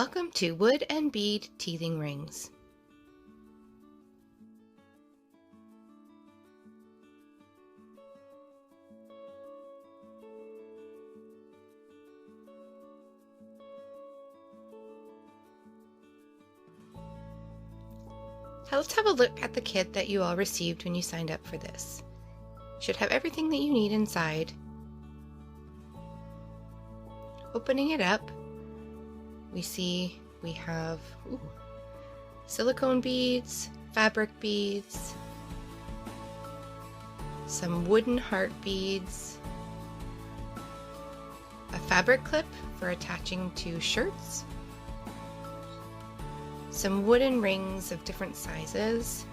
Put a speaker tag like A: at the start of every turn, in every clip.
A: Welcome to Wood and Bead Teething Rings. Let's have a look at the kit that you all received when you signed up for this. Should have everything that you need inside. Opening it up, we have silicone beads, fabric beads, some wooden heart beads, a fabric clip for attaching to shirts, some wooden rings of different sizes,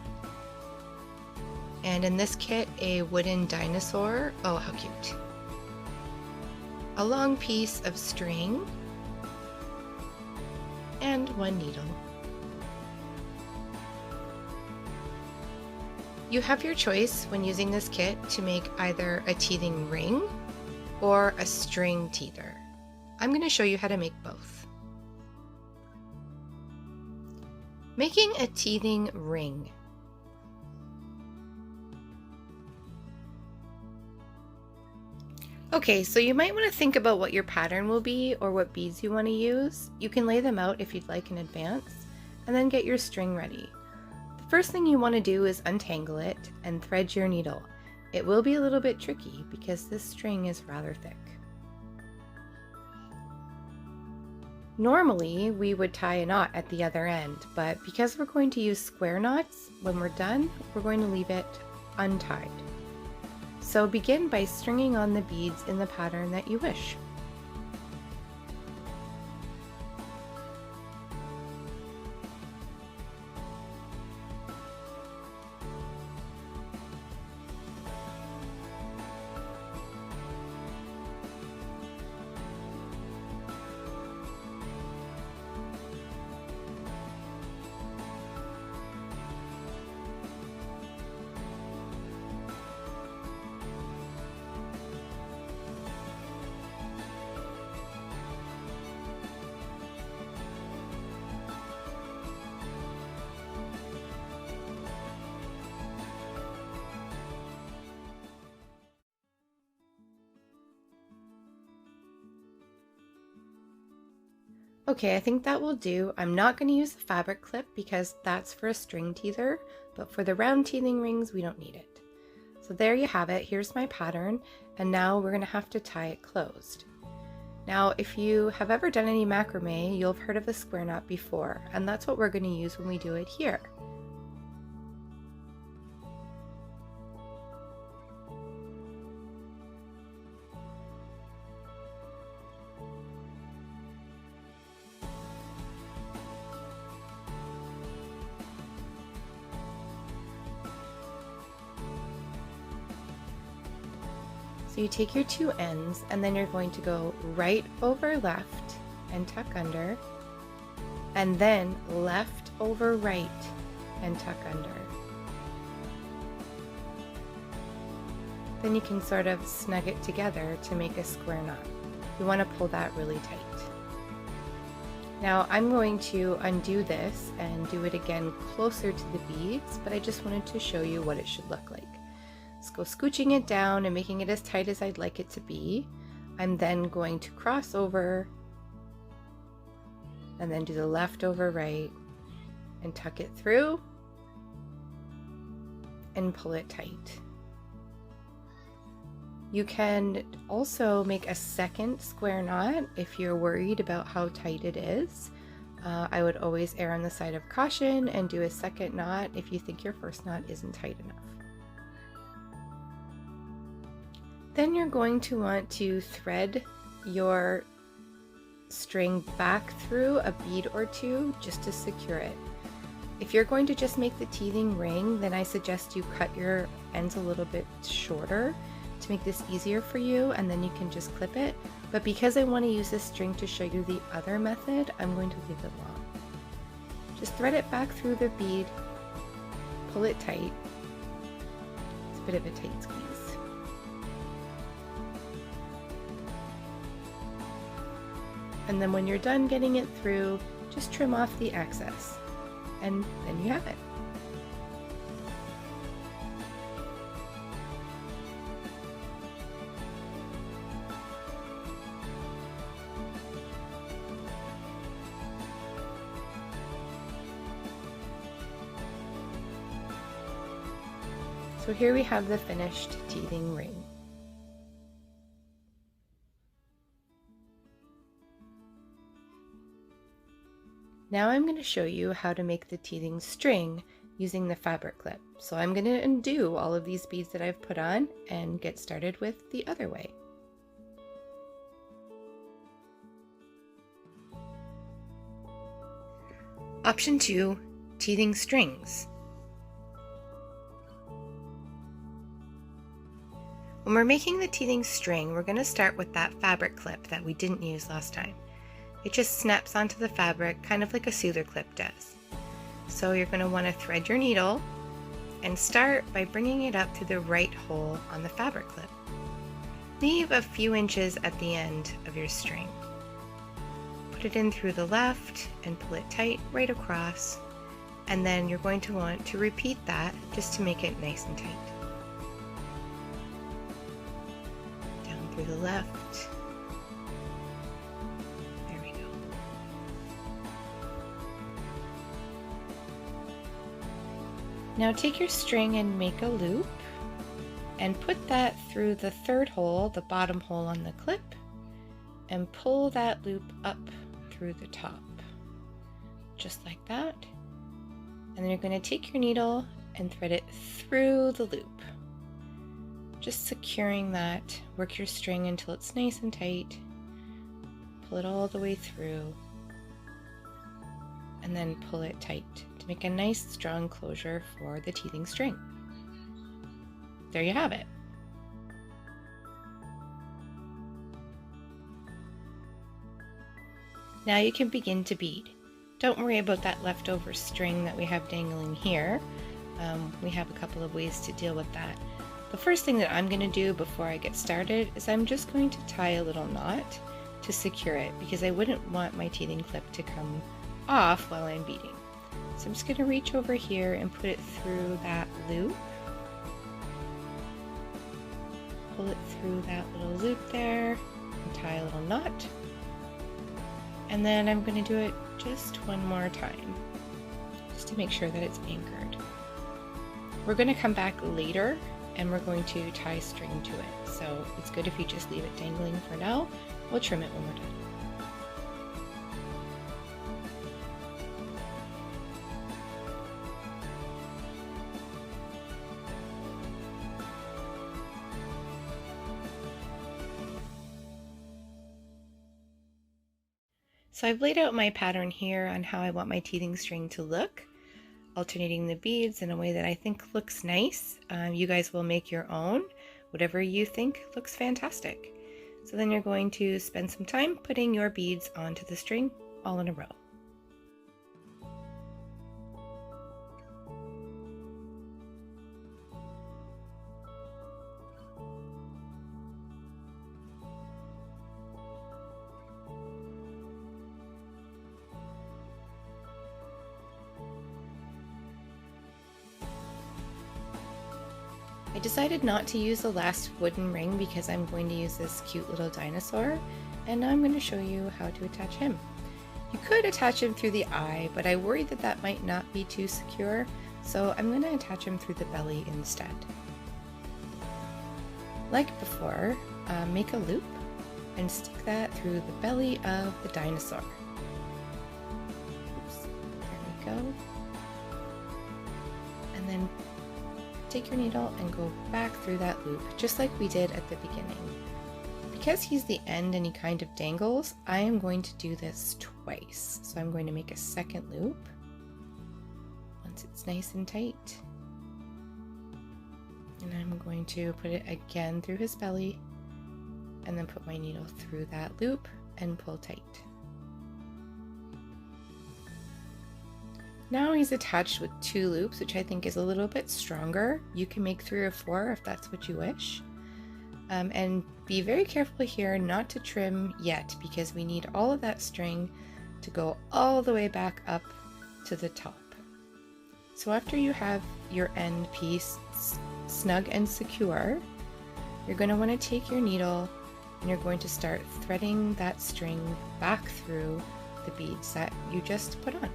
A: and in this kit, a wooden dinosaur. Oh, how cute. A long piece of string, and one needle. You have your choice when using this kit to make either a teething ring or a string teether. I'm going to show you how to make both. Making a teething ring. Okay, so you might want to think about what your pattern will be or what beads you want to use. You can lay them out if you'd like in advance, and then get your string ready. The first thing you want to do is untangle it and thread your needle. It will be a little bit tricky because this string is rather thick. Normally, we would tie a knot at the other end, but because we're going to use square knots, when we're done, we're going to leave it untied. So begin by stringing on the beads in the pattern that you wish. Okay, I think that will do. I'm not going to use the fabric clip because that's for a string teether, but for the round teething rings, we don't need it. So there you have it. Here's my pattern, and now we're going to have to tie it closed. Now, if you have ever done any macrame, you'll have heard of a square knot before, and that's what we're going to use when we do it here. So you take your two ends and then you're going to go right over left and tuck under, and then left over right and tuck under. Then you can sort of snug it together to make a square knot. You want to pull that really tight. Now I'm going to undo this and do it again closer to the beads, but I just wanted to show you what it should look like. Let's go scooching it down and making it as tight as I'd like it to be. I'm then going to cross over and then do the left over right and tuck it through and pull it tight. You can also make a second square knot if you're worried about how tight it is. I would always err on the side of caution and do a second knot if you think your first knot isn't tight enough. Then you're going to want to thread your string back through a bead or two just to secure it. If you're going to just make the teething ring, then I suggest you cut your ends a little bit shorter to make this easier for you, and then you can just clip it. But because I want to use this string to show you the other method, I'm going to leave it long. Just thread it back through the bead, pull it tight. It's a bit of a tight squeeze. And then when you're done getting it through, just trim off the excess, and then you have it. So here we have the finished teething ring. Now I'm going to show you how to make the teething string using the fabric clip. So I'm going to undo all of these beads that I've put on and get started with the other way. Option 2, teething strings. When we're making the teething string, we're going to start with that fabric clip that we didn't use last time. It just snaps onto the fabric, kind of like a soother clip does. So you're going to want to thread your needle and start by bringing it up to the right hole on the fabric clip. Leave a few inches at the end of your string. Put it in through the left and pull it tight right across, and then you're going to want to repeat that just to make it nice and tight. Down through the left. There we go. Now take your string and make a loop and put that through the third hole, the bottom hole on the clip, and pull that loop up through the top, just like that. And then you're going to take your needle and thread it through the loop, just securing that. Work your string until it's nice and tight, pull it all the way through, and then pull it tight to make a nice strong closure for the teething string. There you have it. Now you can begin to bead. Don't worry about that leftover string that we have dangling here. We have a couple of ways to deal with that. The first thing that I'm going to do before I get started is I'm just going to tie a little knot to secure it, because I wouldn't want my teething clip to come off while I'm beading. So I'm just going to reach over here and put it through that loop. Pull it through that little loop there and tie a little knot. And then I'm going to do it just one more time, just to make sure that it's anchored. We're going to come back later and we're going to tie string to it. So it's good if you just leave it dangling for now. We'll trim it when we're done. So I've laid out my pattern here on how I want my teething string to look, alternating the beads in a way that I think looks nice. You guys will make your own, whatever you think looks fantastic. So then you're going to spend some time putting your beads onto the string all in a row. I decided not to use the last wooden ring because I'm going to use this cute little dinosaur, and now I'm going to show you how to attach him. You could attach him through the eye, but I worried that that might not be too secure, so I'm going to attach him through the belly instead. Like before, make a loop and stick that through the belly of the dinosaur. Oops, there we go. And then take your needle and go back through that loop, just like we did at the beginning. Because he's the end and he kind of dangles, I am going to do this twice. So I'm going to make a second loop once it's nice and tight. And I'm going to put it again through his belly and then put my needle through that loop and pull tight. Now he's attached with 2 loops, which I think is a little bit stronger. You can make 3 or 4 if that's what you wish. And be very careful here not to trim yet, because we need all of that string to go all the way back up to the top. So after you have your end piece snug and secure, you're going to want to take your needle and you're going to start threading that string back through the beads that you just put on.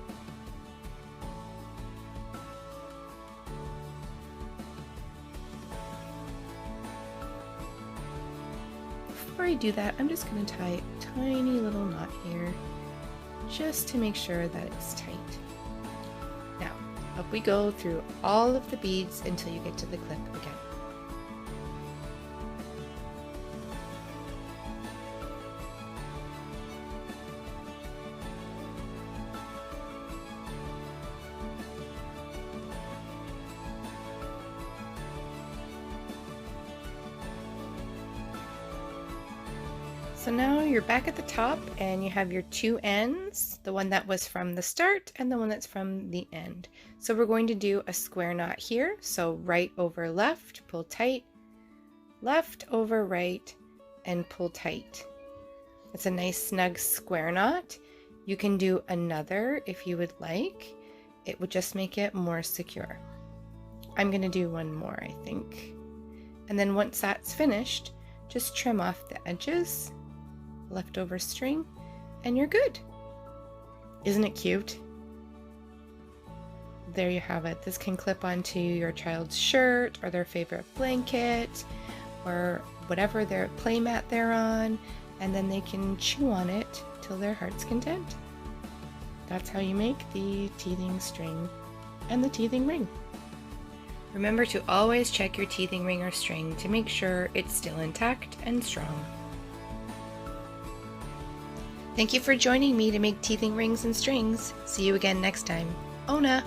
A: Before I do that, I'm just going to tie a tiny little knot here just to make sure that it's tight. Now, up we go through all of the beads until you get to the clip again. So now you're back at the top and you have your two ends, the one that was from the start and the one that's from the end. So we're going to do a square knot here. So right over left, pull tight, left over right, and pull tight. It's a nice snug square knot. You can do another if you would like. It would just make it more secure. I'm going to do one more, I think. And then once that's finished, just trim off the edges, leftover string, and you're good. Isn't it cute? There you have it. This can clip onto your child's shirt or their favorite blanket or whatever their play mat they're on, and then they can chew on it till their heart's content. That's how you make the teething string and the teething ring. Remember to always check your teething ring or string to make sure it's still intact and strong. Thank you for joining me to make teething rings and strings. See you again next time. Ona!